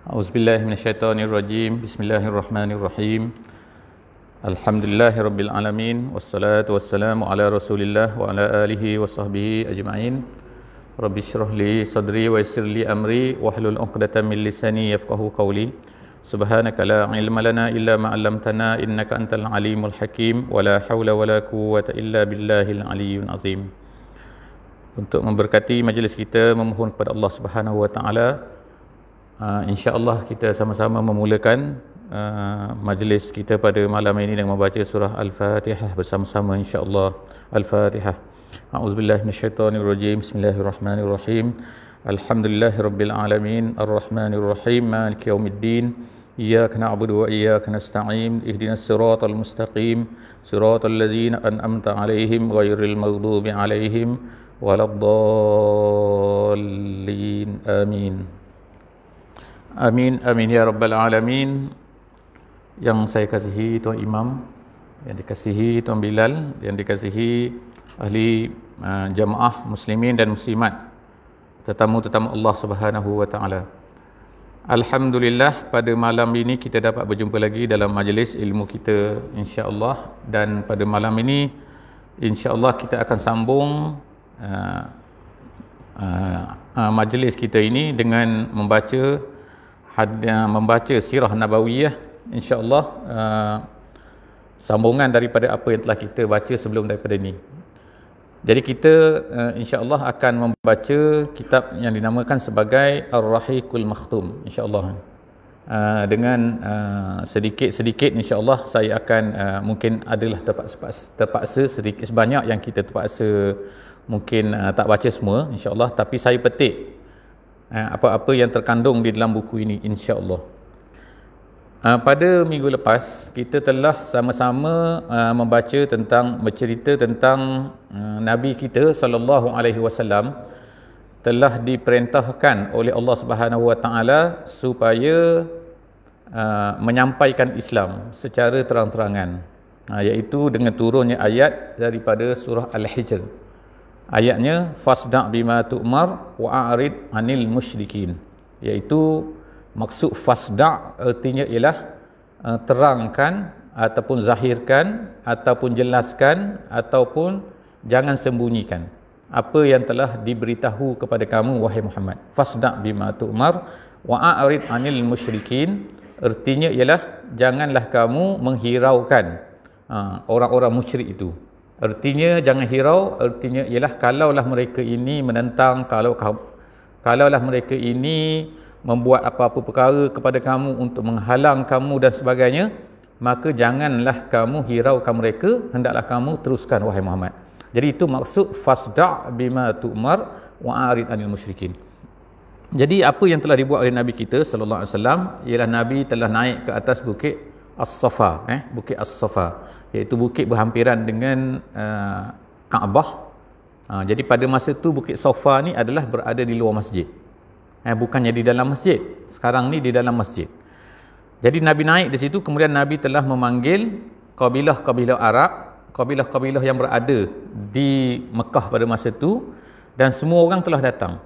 A'udzubillahi minasyaitonirrajim. Bismillahirrahmanirrahim. Alhamdulillahirabbil alamin wassalatu wassalamu ala Rasulillah wa ala alihi wa sahbihi ajma'in. Rabbi shrah li sadri wa yassir li amri wahlul 'uqdatam min lisani yafqahu qawli. Subhanaka la ilma lana illa ma 'allamtana innaka antal alimul hakim wa la haula wa la quwwata illa billahil aliyyil azim. Untuk memberkati majlis kita, memohon kepada Allah Subhanahu wa taala, insya-Allah kita sama-sama memulakan majlis kita pada malam ini dengan membaca surah Al-Fatihah bersama-sama insya-Allah. Al-Fatihah. A'udzubillahi minasyaitonirrajim. Bismillahirrahmanirrahim. Alhamdulillahirabbil alamin, arrahmanirrahim, maliki yaumiddin. Iyyaka na'budu wa iyyaka nasta'in. Ihdinas siratal mustaqim, siratal ladzina an'amta 'alaihim ghairil maghdubi 'alaihim waladdallin. Amin. Amin, amin ya rabbal alamin. Yang saya kasihi Tuan Imam, yang dikasihi Tuan Bilal, yang dikasihi ahli jamaah muslimin dan muslimat, tetamu-tetamu Allah Subhanahu wa taala. Alhamdulillah, pada malam ini kita dapat berjumpa lagi dalam majlis ilmu kita insya-Allah, dan pada malam ini insya-Allah kita akan sambung majlis kita ini dengan membaca sirah nabawiyah insya-Allah, sambungan daripada apa yang telah kita baca sebelum daripada ini. Jadi kita insya-Allah akan membaca kitab yang dinamakan sebagai Ar-Rahiqul Makhtum insya-Allah. Dengan sedikit-sedikit insya-Allah saya akan mungkin adalah terpaksa sedikit sebanyak yang kita terpaksa mungkin tak baca semua insya-Allah, tapi saya petik apa-apa yang terkandung di dalam buku ini insya-Allah. Pada minggu lepas kita telah sama-sama bercerita tentang Nabi kita sallallahu alaihi wasallam telah diperintahkan oleh Allah Subhanahu wa taala supaya menyampaikan Islam secara terang-terangan, iaitu dengan turunnya ayat daripada surah Al-Hijr. Ayatnya fasda' bima tu'mar wa a'rid 'anil musyrikin, iaitu maksud fasda' artinya ialah terangkan ataupun zahirkan ataupun jelaskan ataupun jangan sembunyikan apa yang telah diberitahu kepada kamu wahai Muhammad. Fasda' bima tu'mar wa a'rid 'anil musyrikin artinya ialah janganlah kamu menghiraukan orang-orang musyrik itu. Artinya jangan hirau, artinya ialah kalaulah mereka ini menentang, kalaulah mereka ini membuat apa-apa perkara kepada kamu untuk menghalang kamu dan sebagainya, maka janganlah kamu hiraukan mereka, hendaklah kamu teruskan wahai Muhammad. Jadi itu maksud fasda' bima tu'mar wa a'rid 'anil musyrikin. Jadi apa yang telah dibuat oleh Nabi kita sallallahu alaihi wasallam ialah Nabi telah naik ke atas bukit As-Safa, bukit As-Safa, iaitu bukit berhampiran dengan Kaabah. Jadi pada masa tu bukit Safa ni adalah berada di luar masjid, bukannya di dalam masjid. Sekarang ni di dalam masjid. Jadi Nabi naik di situ, kemudian Nabi telah memanggil kabilah-kabilah Arab, kabilah-kabilah yang berada di Mekah pada masa tu, dan semua orang telah datang,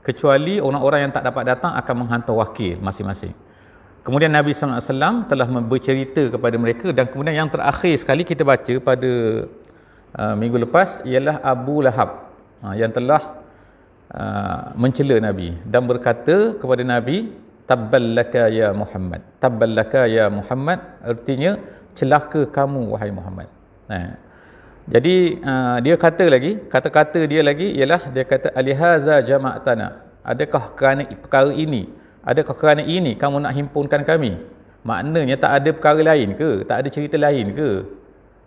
kecuali orang-orang yang tak dapat datang akan menghantar wakil masing-masing. Kemudian Nabi SAW telah bercerita kepada mereka, dan kemudian yang terakhir sekali kita baca pada minggu lepas ialah Abu Lahab yang telah mencela Nabi dan berkata kepada Nabi, tabballaka ya Muhammad. Tabballaka ya Muhammad artinya celaka kamu wahai Muhammad. Jadi dia kata lagi, kata-kata dia lagi ialah dia kata alihaza jama'tana, adakah kerana perkara ini, adakah kerana ini kamu nak himpunkan kami? Maknanya tak ada perkara lain ke? Tak ada cerita lain ke?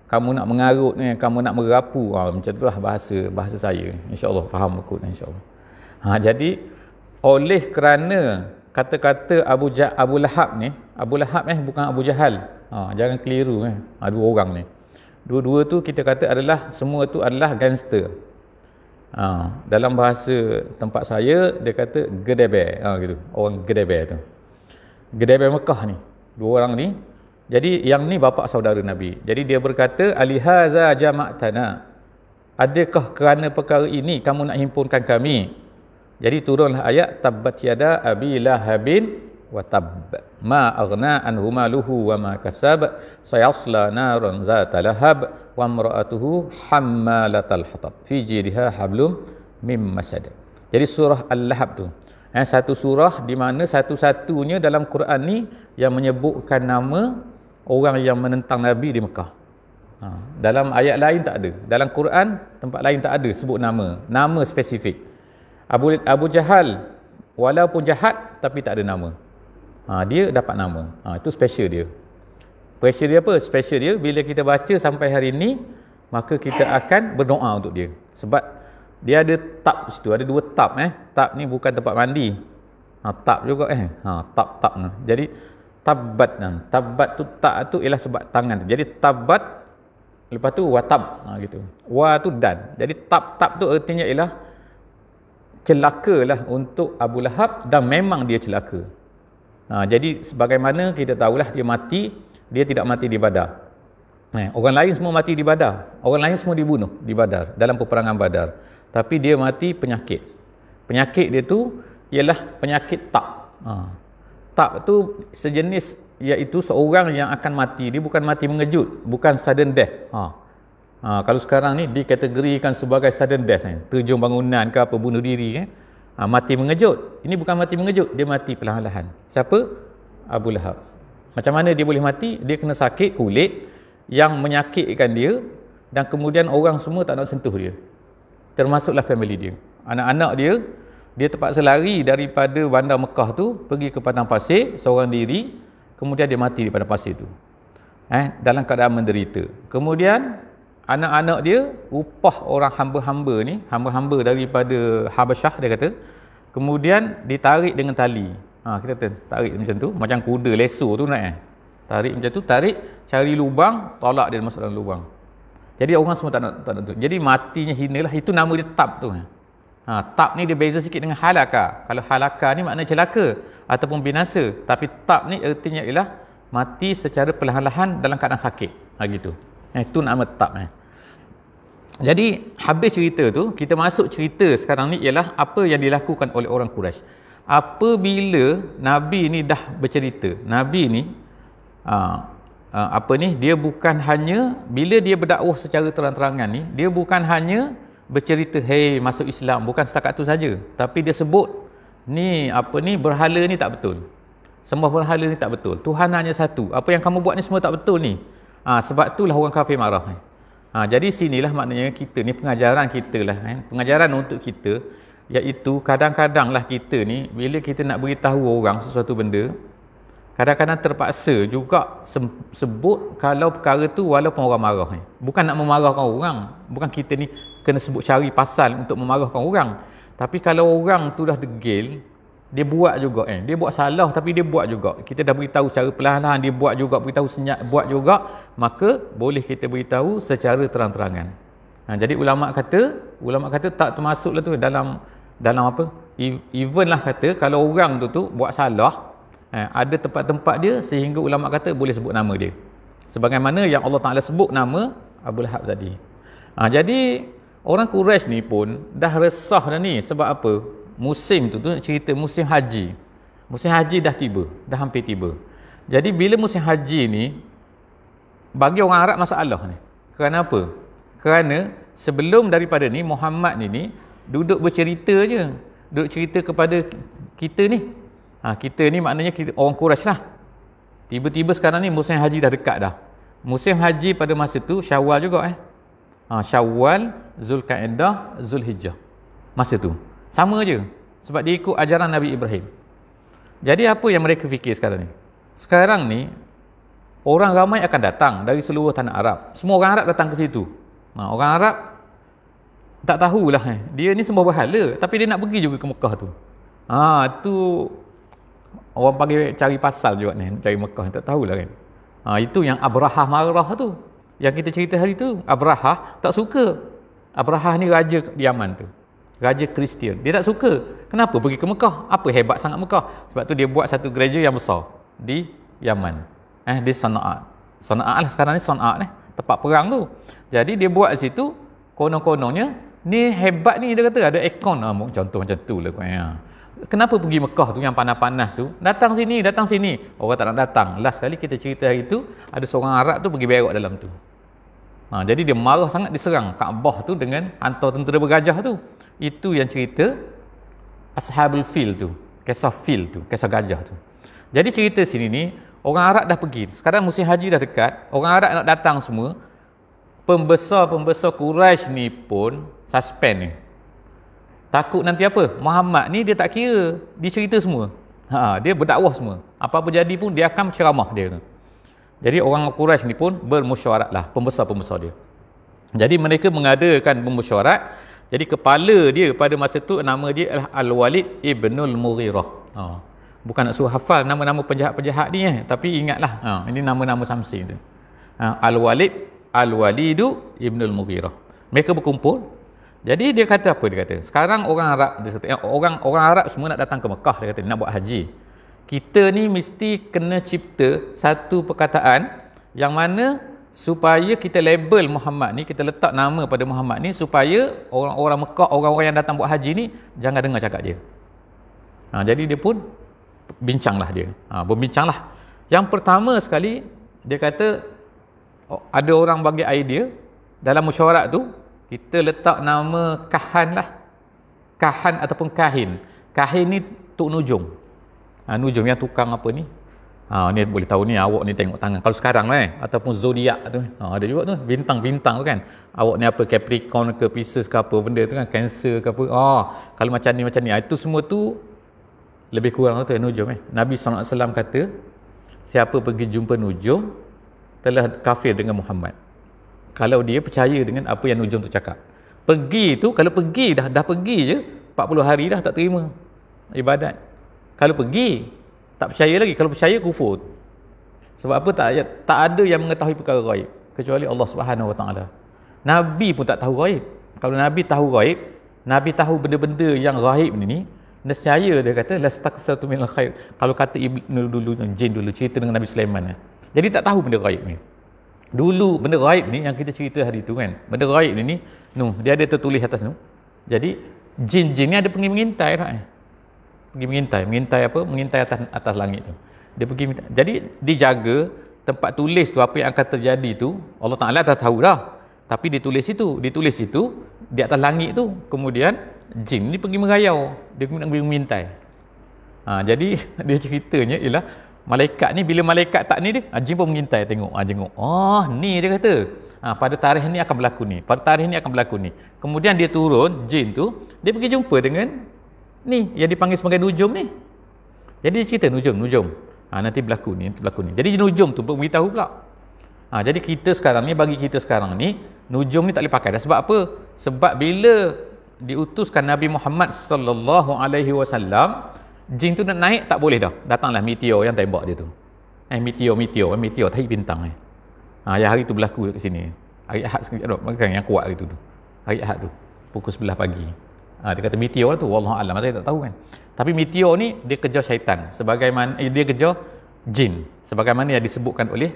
Kamu nak mengarut ni, kamu nak merapu, macam itulah bahasa saya. Insya-Allah faham kot insya-Allah. Jadi oleh kerana kata-kata Abu Lahab ni, Abu Lahab bukan Abu Jahal. Jangan keliru dua orang ni. Dua-dua tu kita kata adalah, semua tu adalah gangster. Dalam bahasa tempat saya dia kata gedebe, gitu. Orang gedebe tu. Gedebe Mekah ni. Dua orang ni. Jadi yang ni bapa saudara Nabi. Jadi dia berkata alihaza jama'tana. Adakah kerana perkara ini kamu nak himpunkan kami? Jadi turunlah ayat tabbat yada abi lahabin wa tabb ma aghna anhu maluhu wa ma kasab sayasla naran zata lahab wa imra'atuhu hammalatal hatab fi jidha hablum mim masad. Jadi surah Al-Lahab tu satu surah di mana satu-satunya dalam Quran ni yang menyebutkan nama orang yang menentang Nabi di Mekah. Dalam ayat lain tak ada, dalam Quran tempat lain tak ada sebut nama spesifik. Abu Jahal walaupun jahat tapi tak ada nama, dia dapat nama. Itu special dia. Special dia apa? Special dia bila kita baca sampai hari ni, maka kita akan berdoa untuk dia, sebab dia ada tab situ, ada 2 tab. Tab ni bukan tempat mandi, tab juga tab. Jadi tabat tu, tak tu ialah sebab tangan tu. Jadi tabat, lepas tu watab, gitu. Wa tu dan. Jadi tab tu artinya ialah celakalah untuk Abu Lahab, dan memang dia celaka. Jadi sebagaimana kita tahulah dia mati, dia tidak mati di Badar. Orang lain semua mati di Badar. Orang lain semua dibunuh di Badar, dalam peperangan Badar. Tapi dia mati penyakit. Penyakit dia tu ialah penyakit tab. Tab tu sejenis, iaitu seorang yang akan mati. Dia bukan mati mengejut, bukan sudden death. Kalau sekarang ni dikategorikan sebagai sudden death, terjun bangunan ke apa, bunuh diri, mati mengejut. Ini bukan mati mengejut, dia mati perlahan-lahan. Siapa? Abu Lahab. Macam mana dia boleh mati? Dia kena sakit kulit yang menyakitkan dia, dan kemudian orang semua tak nak sentuh dia, termasuklah family dia. Anak-anak dia terpaksa lari daripada bandar Mekah tu pergi ke padang pasir seorang diri, kemudian dia mati di padang pasir tu, dalam keadaan menderita. Kemudian anak-anak dia upah orang hamba-hamba ni, hamba-hamba daripada Habasyah, dia kata, kemudian ditarik dengan tali. Kita tarik macam tu, macam kuda leso tu nak tarik macam tu, tarik, cari lubang, tolak dia masuk dalam lubang. Jadi orang semua tak nak tu. Jadi matinya hina lah. Itu nama dia tab tu. Tab ni dia beza sikit dengan halaka. Kalau halaka ni makna celaka ataupun binasa, tapi tab ni artinya ialah mati secara perlahan-lahan dalam keadaan sakit. Gitu. Itu nama tab. Jadi habis cerita tu, kita masuk cerita sekarang ni ialah apa yang dilakukan oleh orang Quraisy. Apabila Nabi ni dah bercerita, Nabi ni dia bukan hanya bila dia berdakwah secara terang-terangan ni, dia bukan hanya bercerita masuk Islam, bukan setakat tu saja, tapi dia sebut ni berhala ni tak betul, sembah berhala ni tak betul, Tuhan hanya satu, apa yang kamu buat ni semua tak betul ni. Sebab itulah orang kafir marah. Jadi sinilah maknanya kita ni, pengajaran kita lah, pengajaran untuk kita, iaitu kadang-kadang lah kita ni bila kita nak beritahu orang sesuatu benda, kadang-kadang terpaksa juga sebut kalau perkara tu walaupun orang marah. Bukan nak memarahkan orang, bukan kita ni kena sebut cari pasal untuk memarahkan orang, tapi kalau orang tu dah degil, dia buat juga, dia buat salah tapi dia buat juga, kita dah beritahu secara perlahan-lahan, dia buat juga, beritahu senyap buat juga, maka boleh kita beritahu secara terang-terangan. Jadi ulama kata tak termasuklah tu dalam apa, even lah kata kalau orang tu buat salah, ada tempat-tempat dia sehingga ulama kata boleh sebut nama dia, sebagaimana yang Allah Ta'ala sebut nama Abu Lahab tadi. Jadi orang Quraisy ni pun dah resah dah ni. Sebab apa? Musim tu cerita musim haji. Musim haji dah tiba, dah hampir tiba. Jadi bila musim haji ni, bagi orang Arab masalah ni. Kerana apa? Kerana sebelum daripada ni, Muhammad ni duduk bercerita je, duduk cerita kepada kita ni. Kita ni maknanya orang Quraisy lah. Tiba-tiba sekarang ni musim haji dah dekat dah. Musim haji pada masa tu Syawal juga. Syawal, Zulkaidah, Zulhijjah. Masa tu sama je, sebab dia ikut ajaran Nabi Ibrahim. Jadi apa yang mereka fikir sekarang ni? Sekarang ni orang ramai akan datang dari seluruh tanah Arab. Semua orang Arab datang ke situ. Orang Arab tak tahulah, dia ni sembah berhala, tapi dia nak pergi juga ke Mekah tu. Tu orang panggil cari pasal juga ni, cari Mekah, tak tahulah kan. Itu yang Abrahah marah tu, yang kita cerita hari tu. Abrahah tak suka. Abrahah ni raja Yaman tu, raja Kristian. Dia tak suka. Kenapa pergi ke Mekah? Apa hebat sangat Mekah? Sebab tu dia buat satu gereja yang besar di Yaman. Di Sana'a. Sana'a lah sekarang ni, Sana'a ni tempat perang tu. Jadi dia buat situ, konon-kononnya ni hebat ni, dia kata ada ikon, contoh macam tu lah. Kenapa pergi Mekah tu yang panas-panas tu? Datang sini, datang sini. Orang tak nak datang. Last kali kita cerita hari tu, ada seorang Arab tu pergi berak dalam tu. Jadi dia marah sangat, diserang Kaabah tu dengan hantar tentera bergajah tu. Itu yang cerita Ashabul Fil tu. Kisah Fil tu, kisah gajah tu. Jadi cerita sini ni, orang Arab dah pergi. Sekarang musim haji dah dekat. Orang Arab nak datang semua. Pembesar-pembesar Quraisy ni pun suspend ni. Takut nanti apa? Muhammad ni dia tak kira. Dia cerita semua. Dia berdakwah semua. Apa-apa jadi pun dia akan ceramah dia. Jadi orang Quraisy ni pun bermesyuarat lah. Pembesar-pembesar dia. Jadi mereka mengadakan mesyuarat. Jadi kepala dia pada masa tu nama dia adalah Al-Walid Ibnul Mughirah. Bukan nak suruh hafal nama-nama penjahat-penjahat ni tapi ingatlah. Ini nama-nama samsi tu. Al-Walidu Ibnul Mughirah. Mereka berkumpul. Jadi dia kata apa? Dia kata, sekarang orang Arab, dia kata, orang Arab semua nak datang ke Mekah, dia kata, nak buat haji. Kita ni mesti kena cipta satu perkataan yang mana supaya kita label Muhammad ni, kita letak nama pada Muhammad ni supaya orang-orang Mekah, orang-orang yang datang buat haji ni jangan dengar cakap dia. Jadi dia pun bincanglah dia. Berbincanglah. Yang pertama sekali dia kata ada orang bagi idea dalam mesyuarat tu kita letak nama Kahan lah. Kahan ataupun Kahin. Kahin ni Tok Nujum. Nujum yang tukang apa ni? Ni boleh tahu ni, awak ni tengok tangan. Kalau sekarang lah ataupun zodiak tu. Ada juga tu, bintang-bintang tu kan. Awak ni apa, Capricorn ke Pisces ke apa benda tu kan, Cancer ke apa. Kalau macam ni. Itu semua tu lebih kurang tu Nujum Nabi SAW kata, siapa pergi jumpa Nujum telah kafir dengan Muhammad. Kalau dia percaya dengan apa yang Nujum tu cakap. Pergi tu, kalau pergi dah pergi je 40 hari dah tak terima ibadat. Kalau pergi tak percaya lagi, kalau percaya kufur. Sebab apa? Tak ada yang mengetahui perkara ghaib kecuali Allah Subhanahu Wa Taala. Nabi pun tak tahu ghaib. Kalau Nabi tahu ghaib, Nabi tahu benda-benda yang ghaib ni, nescaya dia kata lastaksatu minal khair. Kalau kata Ibnu dulu, jin dulu cerita dengan Nabi Sulaiman. Jadi tak tahu benda ghaib ni. Dulu benda gaib ni yang kita cerita hari tu kan, benda gaib ni dia ada tertulis atas tu. Jadi jin-jin ni ada pergi mengintai tak pergi mengintai apa, mengintai atas langit tu. Dia pergi minta. Jadi dijaga tempat tulis tu, apa yang akan terjadi tu Allah Taala dah tahu dah, tapi ditulis itu di atas langit tu. Kemudian jin ni pergi merayau, dia nak pergi mengintai. Jadi dia ceritanya ialah malaikat ni, bila malaikat tak ni dia, jin pun mengintai, tengok, ni dia kata, pada tarikh ni akan berlaku ni, pada tarikh ni akan berlaku ni. Kemudian dia turun, jin tu, dia pergi jumpa dengan ni, yang dipanggil sebagai Nujum ni. Jadi dia cerita, Nujum, nanti berlaku ni, Jadi Nujum tu beritahu pula. Jadi kita sekarang ni, bagi kita sekarang ni, Nujum ni tak boleh pakai dah. Sebab apa? Sebab bila diutuskan Nabi Muhammad sallallahu alaihi wasallam, jin tu nak naik tak boleh dah. Datanglah meteor yang tembak dia tu. Meteor tahi bintang yang hari tu berlaku kat sini. Hari Ahad bukan yang kuat hari tu. Hari Ahad tu pukul 11 pagi. Dia kata meteor tu, wallahu alam, saya tak tahu kan. Tapi meteor ni dia kejar syaitan sebagaimana dia kejar jin sebagaimana yang disebutkan oleh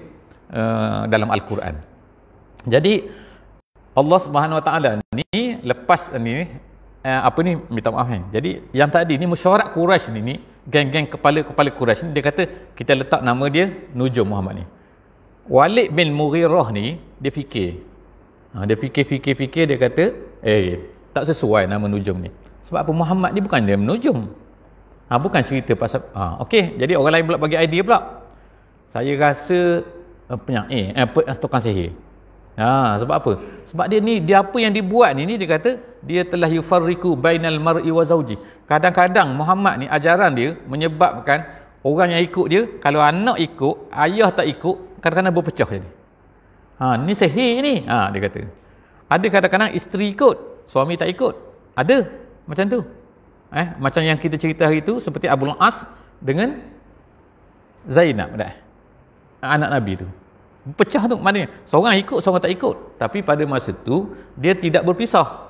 dalam Al-Quran. Jadi Allah Subhanahu Wa Taala ni lepas ni minta maaf kan. Jadi yang tadi ni mesyuarat Quraisy ni geng-geng kepala Quraisy ni, dia kata kita letak nama dia Nujum Muhammad ni. Walid bin Mughirah ni dia fikir. Dia fikir dia kata tak sesuai nama Nujum ni. Sebab apa? Muhammad ni bukan dia Nujum. Bukan cerita pasal okey, jadi orang lain pula bagi idea pula. Saya rasa penyair tukang sihir. Sebab apa? Sebab dia apa yang dibuat ni dia kata dia telah yufarriqu bainal mar'i wa zawji. Kadang-kadang Muhammad ni ajaran dia menyebabkan orang yang ikut dia, kalau anak ikut, ayah tak ikut, kadang-kadang berpecah jadi. Ni sihir ni. Dia kata. Ada kadang-kadang isteri ikut, suami tak ikut. Ada macam tu. Macam yang kita cerita hari tu, seperti Abul As dengan Zainab dah. Anak Nabi tu. Pecah tu, maknanya seorang ikut, seorang tak ikut. Tapi pada masa tu dia tidak berpisah.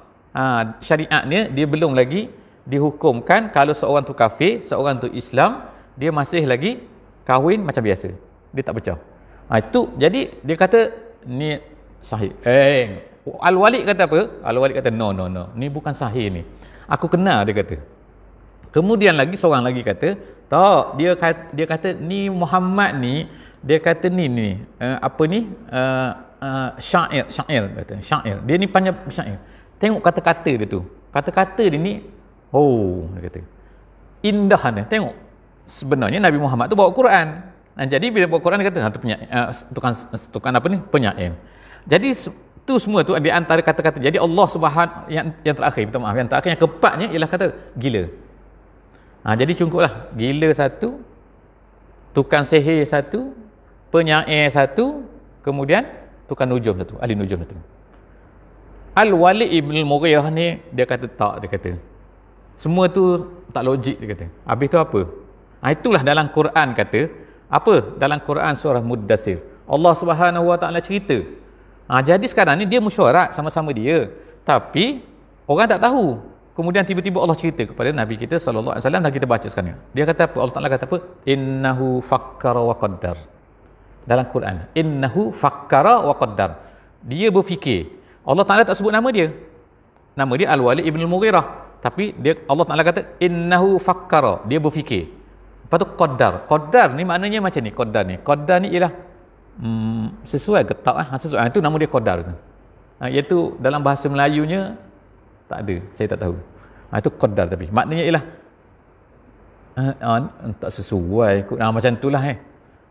Syariatnya dia belum lagi dihukumkan kalau seorang tu kafir, seorang tu Islam, dia masih lagi kahwin macam biasa. Dia tak pecah. Itu jadi dia kata ni sahih. Al-Walid kata apa? Al-Walid kata no. Ni bukan sahih ni. Aku kenal, dia kata. Kemudian lagi seorang lagi kata, tak, dia kata ni Muhammad ni, dia kata ni apa ni? Syair kata, syair. Dia ni panjang syair. Tengok kata-kata dia tu. Kata-kata dia ni, oh, dia kata. Indah dia. Tengok. Sebenarnya Nabi Muhammad tu bawa Quran. Jadi bila bawa Quran dia kata, tu penyair, tukang apa ni? Penyair. Jadi tu semua tu di antara kata-kata. Jadi Allah Subhanahu yang terakhir, minta maaf, yang terakhir yang keempatnya ialah kata gila. Jadi cungkuplah, gila satu, tukang sihir satu, penyair satu, kemudian tukang nujum satu, ahli nujum satu. Al-Walid ibn al-Mughirah ni dia kata tak, dia kata semua tu tak logik, dia kata. Habis tu apa? Itulah dalam Quran kata apa? Dalam Quran surah Muddassir Allah Subhanahu Wa Taala cerita. Jadi sekarang ni dia mesyuarat sama-sama dia, tapi orang tak tahu. Kemudian tiba-tiba Allah cerita kepada Nabi kita sallallahu alaihi wasallam, dan kita baca sekarang. Dia kata apa? Allah Taala kata apa? Innahu fakkara wa qaddar. Dalam Quran, innahu fakkara wa qaddar. Dia berfikir. Allah Taala tak sebut nama dia. Nama dia Al-Walid ibn al-Mughirah, tapi dia Allah Taala kata innahu fakkara, dia berfikir. Lepas tu qaddar. Qaddar ni maknanya macam ni, qaddar ni. Qaddar ni ialah sesuai ke tak? Sesuai. Itu nama dia qaddar tu. Iaitu dalam bahasa Melayunya tak ada, saya tak tahu. Itu qaddar, tapi maknanya ialah tak sesuai. Macam itulah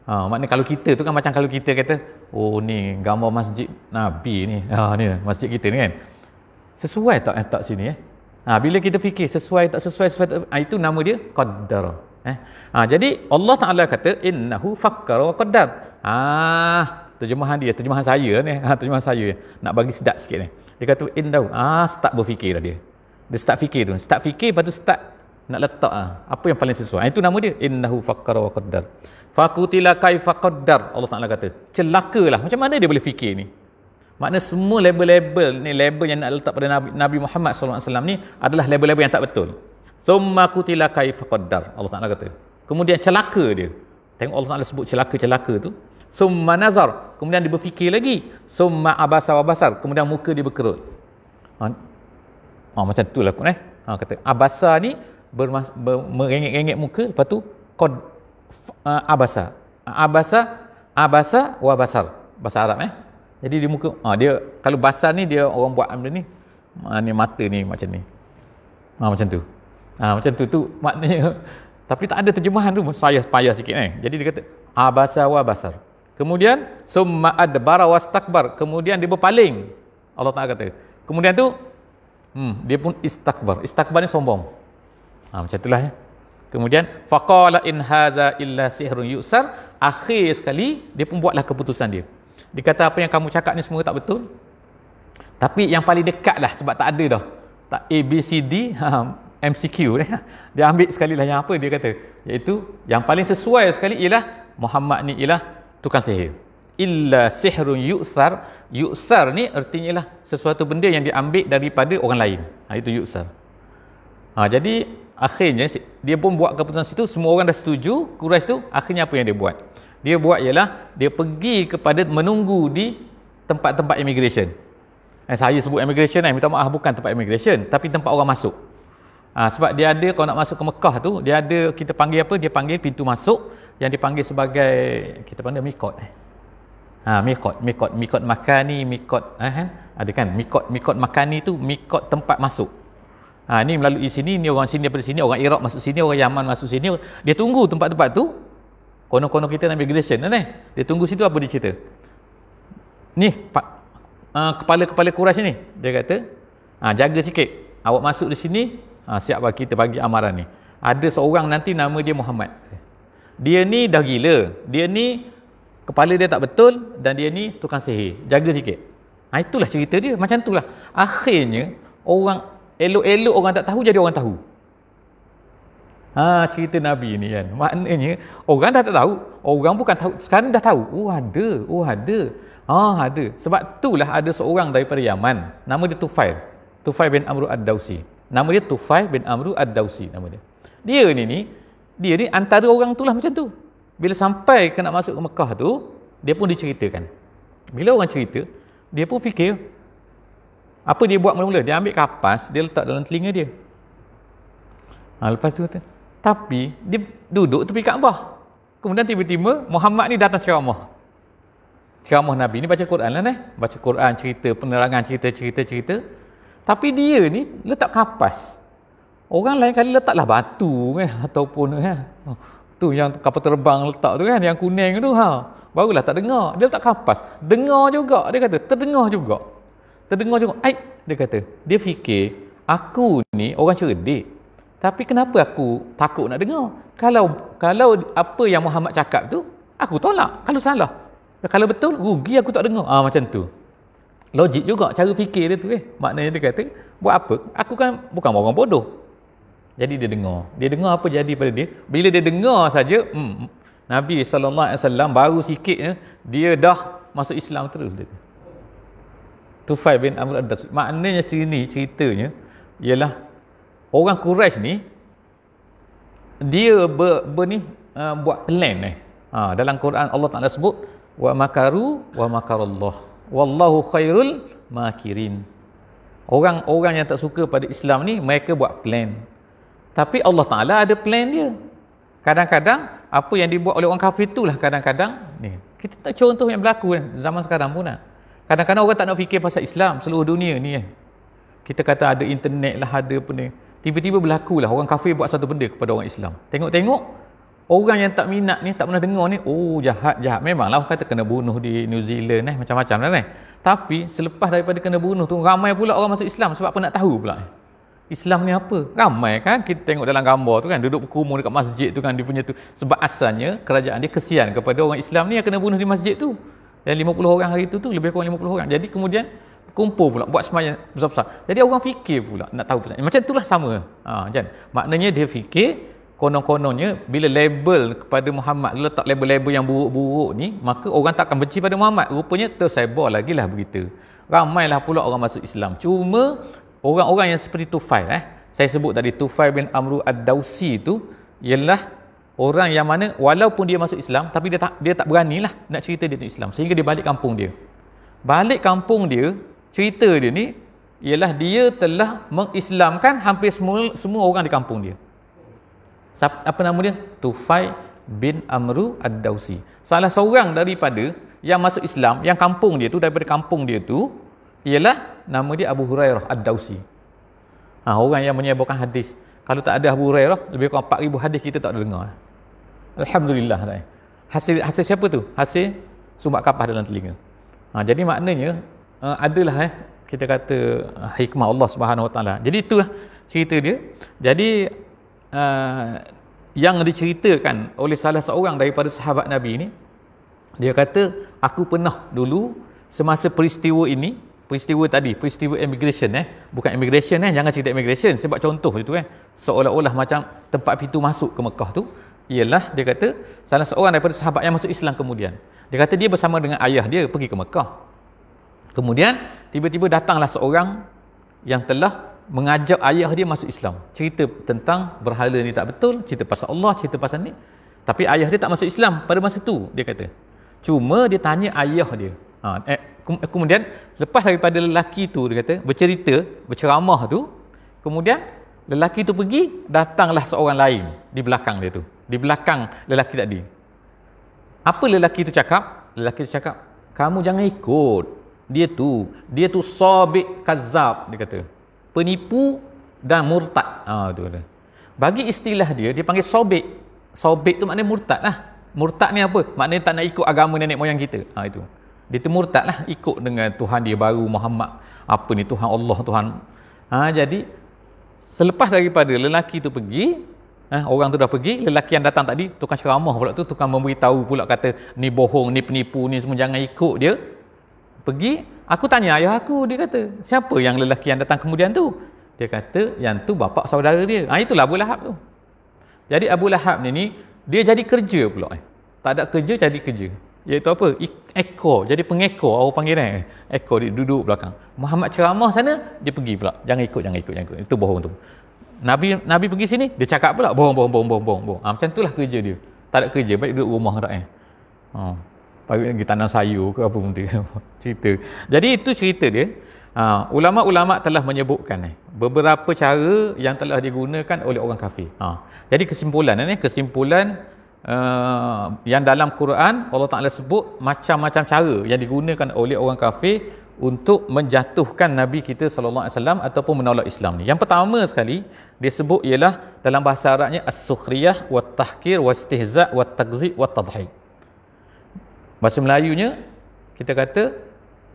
maknanya kalau kita tu kan macam kalau kita kata, oh ni gambar masjid Nabi ni. Ni masjid kita ni kan. Sesuai tak sini bila kita fikir sesuai tak sesuai, itu nama dia qaddar. Jadi Allah Taala kata innahu fakkara wa qaddar. Terjemahan dia, terjemahan saya ni, terjemahan saya nak bagi sedap sikit ni. Dia kata innahu, start berfikir dah dia. Dia start fikir tu. Start fikir, lepas tu start nak letak apa yang paling sesuai. Itu nama dia innahu fakkara wa qaddar. Fakutila kaifa qaddar. Allah Taala kata, celakalah. Macam mana dia boleh fikir ni? Makna semua label-label ni, label yang nak letak pada Nabi Muhammad SAW ni adalah label-label yang tak betul. Summa kutila kaifa qaddar. Allah Taala kata. Kemudian celaka dia. Tengok Allah Taala sebut celaka tu. Summa nazar. Kemudian dia berfikir lagi. Summa abasa wa basar. Kemudian muka dia berkerut. Macam tu lah kata abasa ni merengek-rengek muka, lepas tu abasa wa basar, bahasa Arab jadi dia muka dia kalau basar ni dia orang buat benda ni mata ni macam ni macam tu macam tu maknanya, tapi tak ada terjemahan tu, saya payah sikit jadi dia kata abasa wa basar. Kemudian summa adbara wastakbar, kemudian dia berpaling. Allah Taala kata kemudian tu dia pun istakbar ni sombong. Macam itulah Kemudian faqala in haza illa sihrun yusar. Akhir sekali dia pun buatlah keputusan dia. Dia kata apa yang kamu cakap ni semua tak betul. Tapi yang paling dekat lah, sebab tak ada dah. Tak A, B, C, D, MCQ. Dia ambil sekali lah yang apa dia kata. Iaitu yang paling sesuai sekali ialah Muhammad ni ialah tukang sihir. Illa sihrun yusar. Yusar ni artinya ialah sesuatu benda yang diambil daripada orang lain. Itu yusar. Jadi akhirnya dia pun buat keputusan situ, semua orang dah setuju. Quraisy tu akhirnya apa yang dia buat? Dia buat ialah dia pergi kepada menunggu di tempat-tempat immigration. Saya sebut immigration minta maaf, bukan tempat immigration, tapi tempat orang masuk. Sebab dia ada, kalau nak masuk ke Mekah tu, dia ada, kita panggil apa? Dia panggil pintu masuk yang dipanggil sebagai, kita panggil mikot. Mikot makani, mikot ada kan? Mikot makani tu mikot tempat masuk. Ni melalui sini, ni orang sini daripada sini, orang Iraq masuk sini, orang Yaman masuk sini. Dia tunggu tempat-tempat tu. Konon-konon kita nak immigration dia tunggu situ. Apa dia cerita? Ni kepala-kepala Quraisy ni, dia kata jaga sikit, awak masuk di sini, siap bagi kita bagi amaran ni. Ada seorang nanti nama dia Muhammad. Dia ni dah gila, dia ni kepala dia tak betul, dan dia ni tukang sihir. Jaga sikit. Itulah cerita dia, macam itulah. Akhirnya orang elok-elok orang tak tahu, jadi orang tahu. Cerita Nabi ni kan. Maknanya orang dah tak tahu, orang bukan tahu, sekarang dah tahu. Ada. Ada. Sebab itulah ada seorang daripada Yaman, nama dia Tufail bin Amru Ad-Dawsi. Nama dia Tufail bin Amru Ad-Dawsi nama dia. Dia ni antara orang itulah macam tu. Bila sampai ke nak masuk ke Mekah tu, dia pun diceritakan. Bila orang cerita, dia pun fikir, apa dia buat mula-mula? Dia ambil kapas, dia letak dalam telinga dia. Lepas tu kata, tapi dia duduk tepi Kaabah. Kemudian tiba-tiba Muhammad ni datang ceramah. Ceramah Nabi ni baca Quran lah baca Quran, cerita penerangan, cerita. Tapi dia ni letak kapas. Orang lain kali letaklah batu ataupun tu yang kapal terbang letak tu kan, yang kuning tu barulah tak dengar. Dia letak kapas. Dengar juga, dia kata, terdengar juga. Dia kata, dia fikir aku ni orang cerdik. Tapi kenapa aku takut nak dengar? Kalau apa yang Muhammad cakap tu, aku tolak. Kalau salah. Kalau betul, rugi aku tak dengar. Macam tu. Logik juga cara fikir dia tu. Maknanya dia kata, buat apa? Aku kan bukan orang bodoh. Jadi dia dengar. Dia dengar apa jadi pada dia. Bila dia dengar saja, Nabi SAW baru sikit dia dah masuk Islam terus. Tufail bin Amr ad-Dawsi. Maknanya sini ceritanya ialah orang Quraisy ni dia buat plan dalam Quran Allah Taala sebut wa makaru wa makarallah wallahu khairul makirin. Orang-orang yang tak suka pada Islam ni mereka buat plan. Tapi Allah Taala ada plan dia. Kadang-kadang apa yang dibuat oleh orang kafir itulah kadang-kadang ni. Kita tak contoh yang berlaku zaman sekarang pun Kadang-kadang orang tak nak fikir pasal Islam seluruh dunia ni Kita kata ada internet lah, ada apa ni. Tiba-tiba berlaku lah orang kafir buat satu benda kepada orang Islam. Tengok-tengok orang yang tak minat ni, tak pernah dengar ni, jahat. Memanglah orang kata kena bunuh di New Zealand macam-macam lah Tapi selepas daripada kena bunuh tu, ramai pula orang masuk Islam. Sebab apa? Nak tahu pula Islam ni apa. Ramai kan kita tengok dalam gambar tu kan, duduk berkerumun dekat masjid tu kan, dia punya tu. Sebab asalnya kerajaan dia kesian kepada orang Islam ni yang kena bunuh di masjid tu. Dan 50 orang hari tu lebih kurang 50 orang. Jadi kemudian kumpul pula buat sembahyang besar-besar. Jadi orang fikir pula nak tahu pasal. Macam itulah sama. Kan? Maknanya dia fikir konon-kononnya bila label kepada Muhammad, letak label-label yang buruk-buruk ni, maka orang tak akan benci pada Muhammad. Rupanya tersebar lagi lah berita. Ramailah pula orang masuk Islam. Cuma orang-orang yang seperti Tufail saya sebut tadi, Tufail bin Amr ad-Dawsi tu ialah orang yang mana walaupun dia masuk Islam tapi dia tak beranilah nak cerita dia tu Islam, sehingga dia balik kampung dia. Balik kampung dia, cerita dia ni ialah dia telah mengislamkan hampir semua orang di kampung dia. Apa nama dia? Tufail bin Amr ad-Dawsi. Salah seorang daripada yang masuk Islam, yang kampung dia tu, daripada kampung dia tu ialah nama dia Abu Hurairah ad-Dawsi. Orang yang menyebarkan hadis. Kalau tak ada Abu Hurairah, lebih kurang 4,000 hadis kita tak ada dengar. Alhamdulillah. Hasil siapa tu? Hasil sumbat kapas dalam telinga. Jadi maknanya adalah kita kata hikmah Allah Subhanahu Wa Taala. Jadi itulah cerita dia. Jadi yang diceritakan oleh salah seorang daripada sahabat Nabi ni, dia kata, aku pernah dulu semasa peristiwa ini, peristiwa immigration bukan immigration jangan cerita immigration sebab contoh itu seolah-olah macam tempat pintu masuk ke Mekah tu ialah, dia kata salah seorang daripada sahabat yang masuk Islam kemudian. Dia kata dia bersama dengan ayah dia pergi ke Mekah. Kemudian tiba-tiba datanglah seorang yang telah mengajak ayah dia masuk Islam. Cerita tentang berhala ni tak betul, cerita pasal Allah, cerita pasal ni. Tapi ayah dia tak masuk Islam pada masa tu, dia kata. Cuma dia tanya ayah dia. Kemudian lepas daripada lelaki tu, dia kata, berceramah tu, kemudian lelaki tu pergi, datanglah seorang lain di belakang dia tu. Di belakang lelaki tadi. Apa lelaki tu cakap? Lelaki tu cakap, kamu jangan ikut. Dia tu sabik kazab, dia kata. Penipu dan murtad. Tu kata. Bagi istilah dia panggil sabik. Sabik tu maknanya murtad lah. Murtad ni apa? Maknanya tak nak ikut agama nenek moyang kita. Itu. Dia tu murtad lah, ikut dengan Tuhan dia baru, Muhammad. Apa ni, Tuhan Allah, Tuhan. Jadi selepas daripada lelaki tu pergi, orang tu dah pergi, lelaki yang datang tadi, tukang ceramah pula tu, tukang memberitahu pula, kata ni bohong, ni penipu, ni semua, jangan ikut dia. Pergi, aku tanya ayah aku, dia kata, siapa yang lelaki yang datang kemudian tu? Dia kata, yang tu bapa saudara dia. Itulah Abu Lahab tu. Jadi Abu Lahab ni dia jadi kerja pula. Tak ada kerja, jadi kerja. Iaitu apa? Ekor, jadi pengekor, orang panggil ekor, dia duduk belakang. Muhammad ceramah sana, dia pergi pula. Jangan ikut. Itu bohong tu. Nabi pergi sini, dia cakap pula bohong. Macam itulah kerja dia. Tak ada kerja, baik duduk rumah tak Baik lagi tanam sayur ke apa benda. Cerita. Jadi itu cerita dia. Ulama-ulama telah menyebutkan beberapa cara yang telah digunakan oleh orang kafir. Jadi kesimpulan yang dalam Quran Allah Ta'ala sebut macam-macam cara yang digunakan oleh orang kafir untuk menjatuhkan Nabi kita sallallahu alaihi wasallam ataupun menolak Islam ni. Yang pertama sekali dia sebut ialah dalam bahasa Arabnya as-sukhriyah wa tahkir wa istihza' wa takzib wa tadhik. Bahasa Melayunya kita kata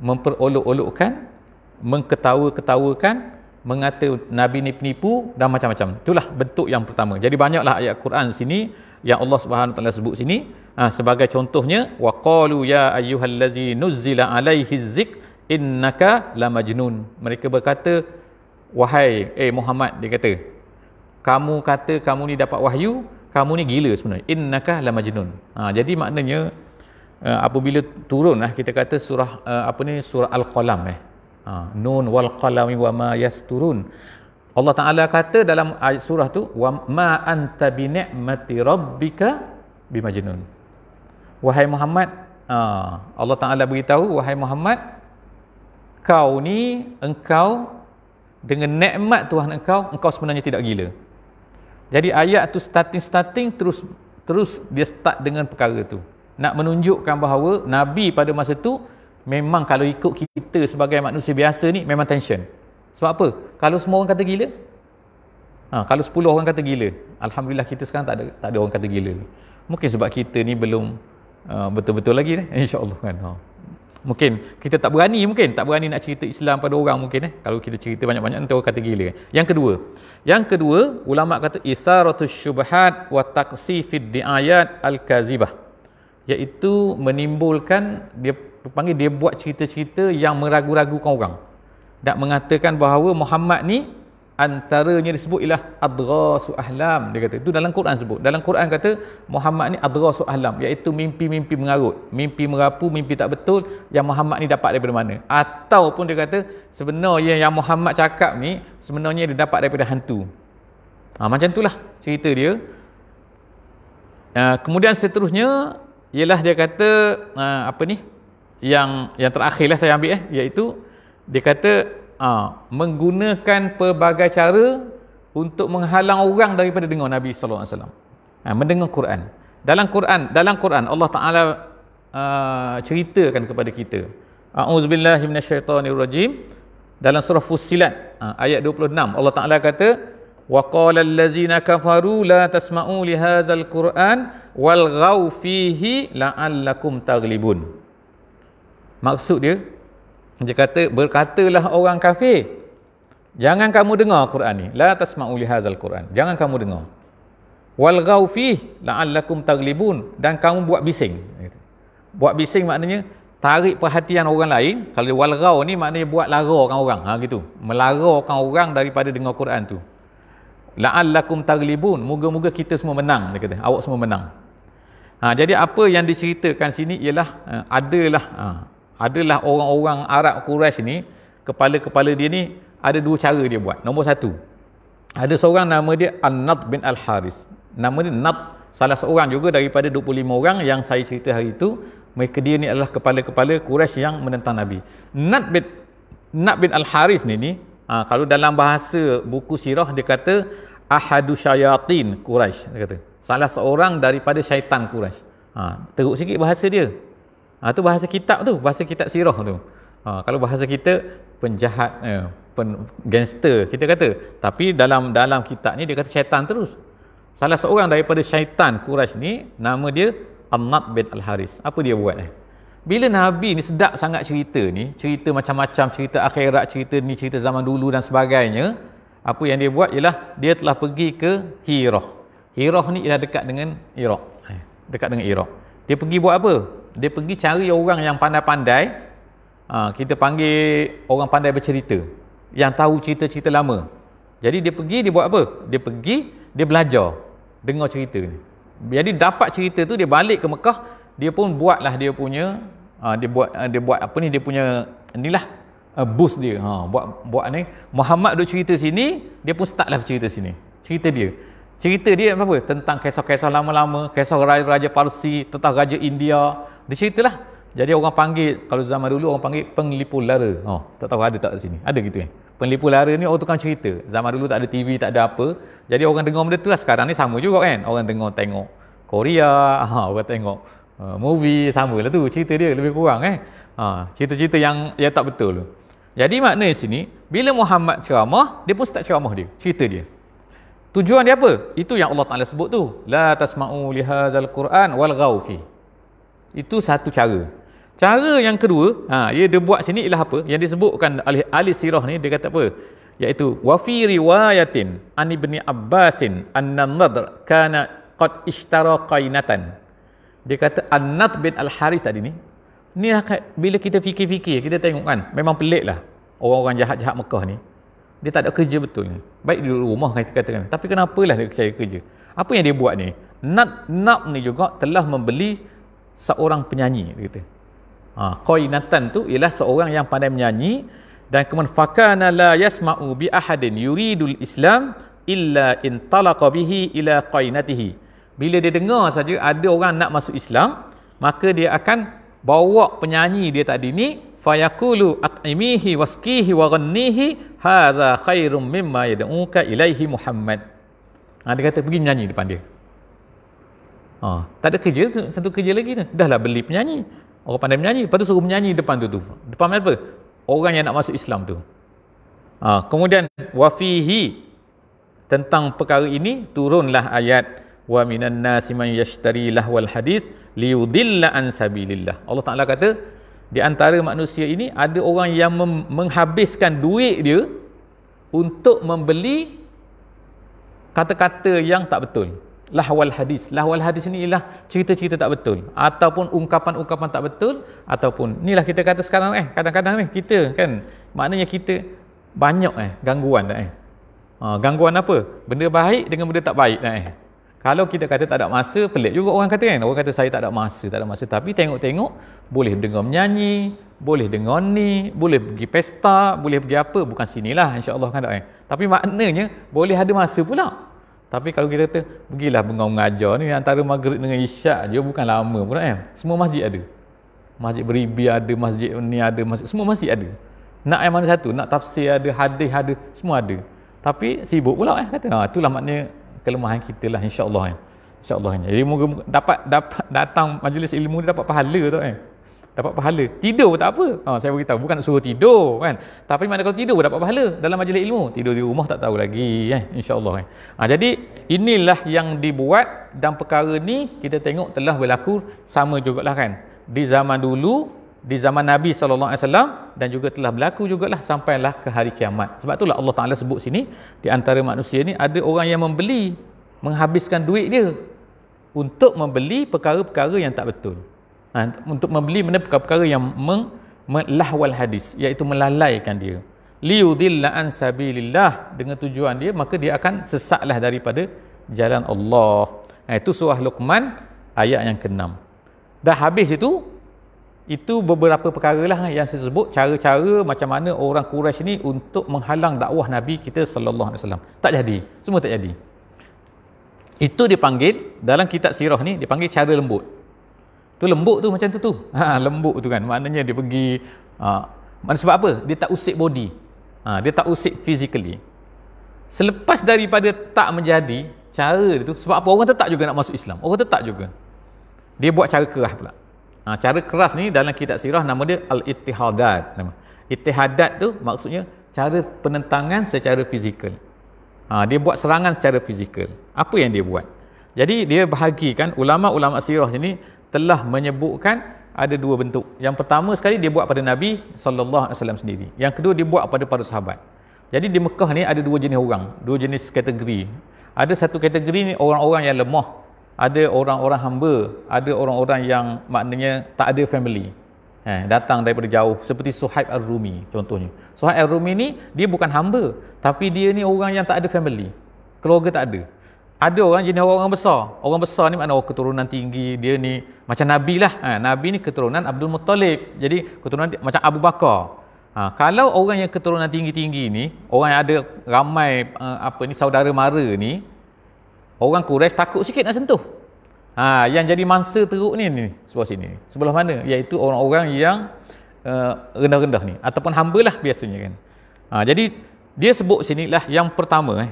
memperolok-olokkan, mengketawa-ketawakan, mengata Nabi ni penipu dan macam-macam. Itulah bentuk yang pertama. Jadi banyaklah ayat Quran sini yang Allah Subhanahu Wa Taala sebut sini. Sebagai contohnya, wa qalu ya ayyuhallazi nuzzila alaihi dzik innaka lamajnun. Mereka berkata, wahai Muhammad, dia kata, kamu kata kamu ni dapat wahyu, kamu ni gila sebenarnya. Innaka lamajnun. Jadi maknanya apabila turun kita kata surah surah Al-Qalam Nun wal qalami wa ma yasturun. Allah Taala kata dalam ayat surah tu, wa ma anta bi ni'mati rabbika bimajnun. Wahai Muhammad, Allah Taala beritahu, wahai Muhammad, engkau dengan nikmat Tuhan engkau sebenarnya tidak gila. Jadi ayat tu starting terus dia start dengan perkara tu. Nak menunjukkan bahawa Nabi pada masa tu memang kalau ikut kita sebagai manusia biasa ni memang tension. Sebab apa? Kalau semua orang kata gila, kalau 10 orang kata gila, alhamdulillah kita sekarang tak ada orang kata gila. Mungkin sebab kita ni belum betul-betul lagi insya-Allah kan. Mungkin kita tak berani nak cerita Islam pada orang mungkin kalau kita cerita banyak-banyak nanti orang kata gila. Yang kedua, ulama kata isaratus syubhat wa taqsifid diayat al-kazibah, iaitu menimbulkan dia buat cerita-cerita yang meragu-ragukan orang. Dan mengatakan bahawa Muhammad ni antaranya disebut ialah adghasu ahlam. Dia kata itu dalam Quran sebut. Dalam Quran kata Muhammad ni adghasu ahlam, iaitu mimpi-mimpi mengarut, mimpi merapu, mimpi tak betul yang Muhammad ni dapat daripada mana. Ataupun dia kata sebenarnya yang Muhammad cakap ni sebenarnya dia dapat daripada hantu. Macam itulah cerita dia. Kemudian seterusnya ialah dia kata yang terakhirlah saya ambil iaitu dia kata menggunakan pelbagai cara untuk menghalang orang daripada dengar Nabi sallallahu alaihi wasallam, mendengar Quran. Dalam Quran Allah Taala ceritakan kepada kita, a'udzubillahi minasyaitonirrajim, dalam surah Fussilat ayat 26 Allah Taala kata, wa qala allazina kafaru la tasma'u li hadzal Qur'an walghaw fihi la'allakum taghlibun. Maksud dia kata, berkatalah orang kafir, jangan kamu dengar Quran ni, la tasma'u li hadzal Quran, jangan kamu dengar, walghaw fihi la'allakum taghlibun, dan kamu buat bising. Buat bising maknanya tarik perhatian orang lain. Kalau walghaw ni maknanya buat larakan orang, gitu, melarakan orang daripada dengar Quran tu. La'allakum taghlibun, moga-moga kita semua menang, dia kata, awak semua menang. Jadi apa yang diceritakan sini ialah adalah orang-orang Arab Quraisy ni, kepala-kepala dia ni ada dua cara dia buat. Nombor satu, ada seorang nama dia An-Nadr bin Al-Haris. Nama dia Nadr, salah seorang juga daripada 25 orang yang saya cerita hari itu. Mereka dia ni adalah kepala-kepala Quraisy yang menentang Nabi. Nadr bin Al-Haris ni kalau dalam bahasa buku sirah dia kata ahadu syayatin Quraisy, dia kata salah seorang daripada syaitan Quraisy. Teruk sikit bahasa dia. Tu bahasa kitab tu, bahasa kitab sirah tu. Kalau bahasa kita penjahat, gangster kita kata, tapi dalam kitab ni dia kata syaitan terus. Salah seorang daripada syaitan Quraisy ni nama dia An-Nadr bin Al-Haris. Apa dia buat bila Nabi ni sedap sangat cerita ni, cerita macam-macam, cerita akhirat, cerita ni, cerita zaman dulu dan sebagainya, apa yang dia buat ialah dia telah pergi ke Hirah. Hirah ni ialah dekat dengan Iraq. Dia pergi buat apa? Dia pergi cari orang yang pandai-pandai, kita panggil orang pandai bercerita, yang tahu cerita-cerita lama. Jadi dia pergi, dia buat apa? Dia belajar dengar cerita ni. Jadi dapat cerita tu, dia balik ke Mekah, dia pun buatlah dia punya dia buat apa ni, dia punya inilah boost dia. Buat ni Muhammad duk cerita sini, dia pun startlah cerita sini. Cerita dia apa? Tentang kisah-kisah lama-lama, kisah raja-raja Parsi, tentang raja India. Dia ceritalah Jadi orang panggil, kalau zaman dulu orang panggil penglipu lara. Tak tahu ada tak kat sini. Ada gitu Penglipu lara ni orang tukang cerita. Zaman dulu tak ada TV, tak ada apa. Jadi orang dengar benda tu lah. Sekarang ni sama juga kan. Orang dengar tengok Korea, orang tengok movie, sama lah tu cerita dia lebih kurang cerita-cerita yang tak betul. Jadi makna di sini, bila Muhammad ceramah, dia pun start ceramah dia, cerita dia. Tujuan dia apa? Itu yang Allah Ta'ala sebut tu. La tasma'u lihazal Qur'an walghaw fi. Itu satu cara. Cara yang kedua, dia buat sini ialah apa? Yang disebutkan ahli sirah ni, dia kata apa? Iaitu wa fi riwayatin an ibni Abbasin an-nadr kana qad ishtara qainatan. Dia kata An-Nadr bin Al-Haris tadi ni bila kita fikir-fikir, kita tengok kan, memang pelik lah orang-orang jahat-jahat Mekah ni. Dia tak ada kerja betul ni. Baik di rumah katakan. Tapi kenapalah dia percaya kerja? Apa yang dia buat ni? Nadr ni juga telah membeli seorang penyanyi, dia kata. Qainatan tu ialah seorang yang pandai menyanyi, dan kemudian fakana la yasma'u bi ahadin yuridul Islam illa in talaqa bihi ila qainatihi. Bila dia dengar saja ada orang nak masuk Islam, maka dia akan bawa penyanyi dia tadi ni, fayaqulu at'imihi wasqihi wa ghannihi hadza khairum mimma yad'uka ilaihi Muhammad. Dia kata pergi menyanyi depan dia. Tak ada kerja tu, satu kerja lagi tu. Dah lah beli penyanyi. Orang pandai menyanyi, lepas tu suruh menyanyi depan tu. Depan apa? Orang yang nak masuk Islam tu. Kemudian wafihi, tentang perkara ini turunlah ayat wa minan nasi man yashtari lahwal hadis liyudilla an sabilillah. Allah Taala kata di antara manusia ini ada orang yang menghabiskan duit dia untuk membeli kata-kata yang tak betul. Lahwal hadis. Lahwal hadis ni ialah cerita-cerita tak betul, ataupun ungkapan-ungkapan tak betul, ataupun inilah kita kata sekarang kadang-kadang ni kita kan, maknanya kita banyak gangguan gangguan apa? Benda baik dengan benda tak baik Kalau kita kata tak ada masa, pelik juga orang kata kan. Orang kata saya tak ada masa. Tapi tengok-tengok, boleh dengar menyanyi, boleh dengar ni, boleh pergi pesta, boleh pergi apa. Bukan sinilah insya-Allah kan Tapi maknanya, boleh ada masa pula. Tapi kalau kita kata, pergilah mengajar ni, antara maghrib dengan isyak je, bukan lama pula Semua masjid ada. Masjid Beribi ada, masjid ni ada, semua masjid ada. Nak yang mana satu? Nak tafsir ada, hadis ada, semua ada. Tapi sibuk pula kata. Itulah maknanya kelemahan kita lah insya-Allah insya-Allah Jadi moga dapat datang majlis ilmu ni dapat pahala tu dapat pahala. Tidur tak apa, saya beritahu bukan nak suruh tidur kan, tapi mana kalau tidur dapat pahala dalam majlis ilmu. Tidur di rumah tak tahu lagi insya-Allah Jadi inilah yang dibuat, dan perkara ni kita tengok telah berlaku sama jugalah kan di zaman dulu, di zaman Nabi SAW, dan juga telah berlaku jugalah sampailah ke hari kiamat. Sebab itulah Allah Ta'ala sebut sini, di antara manusia ni ada orang yang menghabiskan duit dia untuk membeli perkara-perkara yang tak betul. Untuk membeli perkara-perkara yang melahwal hadis, iaitu melalaikan dia. Liyudilla an sabilillah, dengan tujuan dia, maka dia akan sesatlah daripada jalan Allah. Itu surah Luqman ayat yang ke-6. Dah habis itu beberapa perkara lah yang saya sebut, cara-cara macam mana orang Quraisy ni untuk menghalang dakwah Nabi kita sallallahu alaihi wasallam. Tak jadi, semua tak jadi. Itu dipanggil dalam kitab sirah ni, dipanggil cara lembut. Tu lembut tu macam tu lembut tu kan, maknanya dia pergi sebab apa? Dia tak usik body, dia tak usik physically. Selepas daripada tak menjadi cara dia tu, sebab apa? Orang tetap juga nak masuk Islam, orang tetap juga dia buat cara keras pula. Cara keras ni dalam kitab sirah nama dia al-ittihadat. Ittihadat tu maksudnya cara penentangan secara fizikal. Dia buat serangan secara fizikal. Apa yang dia buat? Jadi dia bahagikan, ulama-ulama sirah sini telah menyebutkan ada dua bentuk. Yang pertama sekali dia buat pada Nabi sallallahu alaihi wasallam sendiri. Yang kedua dia buat pada para sahabat. Jadi di Mekah ni ada dua jenis orang, dua jenis kategori. Ada satu kategori ni orang-orang yang lemah, ada orang-orang hamba, ada orang-orang yang maknanya tak ada family. Datang daripada jauh, seperti Suhaib Ar-Rumi contohnya. Suhaib Ar-Rumi ni dia bukan hamba, tapi dia ni orang yang tak ada family, keluarga tak ada. Ada orang jenis orang besar. Orang besar ni maknanya orang keturunan tinggi, dia ni macam Nabi lah. Nabi ni keturunan Abdul Muttalib, jadi keturunan macam Abu Bakar. Kalau orang yang keturunan tinggi-tinggi ni, orang yang ada ramai saudara mara ni, orang Quraisy takut sikit nak sentuh. Yang jadi mangsa teruk ni sebelah sini. Sebelah mana? Iaitu orang-orang yang rendah-rendah ni ataupun hamba lah biasanya kan. Jadi dia sebut sinilah yang pertama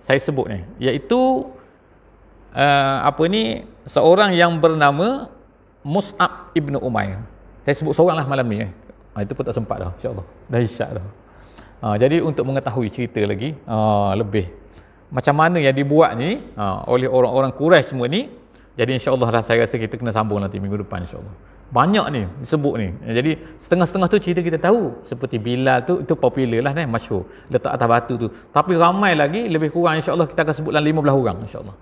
saya sebut ni iaitu seorang yang bernama Mus'ab ibn Umair. Saya sebut seorang lah malam ni. Itu pun tak sempat dah, insya-Allah. Dah isyak dah. Jadi untuk mengetahui cerita lagi lebih macam mana yang dibuat ni oleh orang-orang Quraisy semua ni, jadi insya-Allah lah saya rasa kita kena sambung nanti minggu depan insya-Allah. Banyak ni disebut ni. Jadi setengah-setengah tu cerita kita tahu. Seperti Bilal tu itu popular lah ni, masyhur. Letak atas batu tu. Tapi ramai lagi, lebih kurang insya-Allah kita akan sebut dalam 15 orang insya-Allah.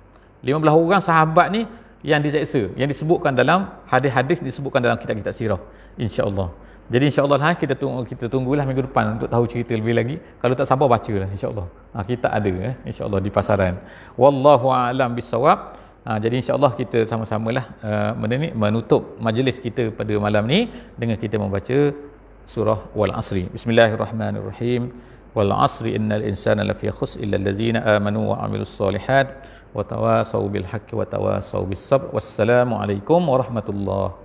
15 orang sahabat ni yang diseksa, yang disebutkan dalam hadis-hadis, disebutkan dalam kitab-kitab sirah insya-Allah. Jadi insya-Allah lah kita tunggulah minggu depan untuk tahu cerita lebih lagi. Kalau tak sabar bacalah insya-Allah. Kita ada insya-Allah di pasaran. Wallahu a'lam bissawab. Jadi insya-Allah kita sama-samalah menutup majlis kita pada malam ni dengan kita membaca surah Wal Asri. Bismillahirrahmanirrahim. Wal asri innal insana lafi khusr illa allazina amanu wa amilus solihat wa tawasaw bil haqqi wa tawasaw bis sabr. Wassalamu alaikum warahmatullahi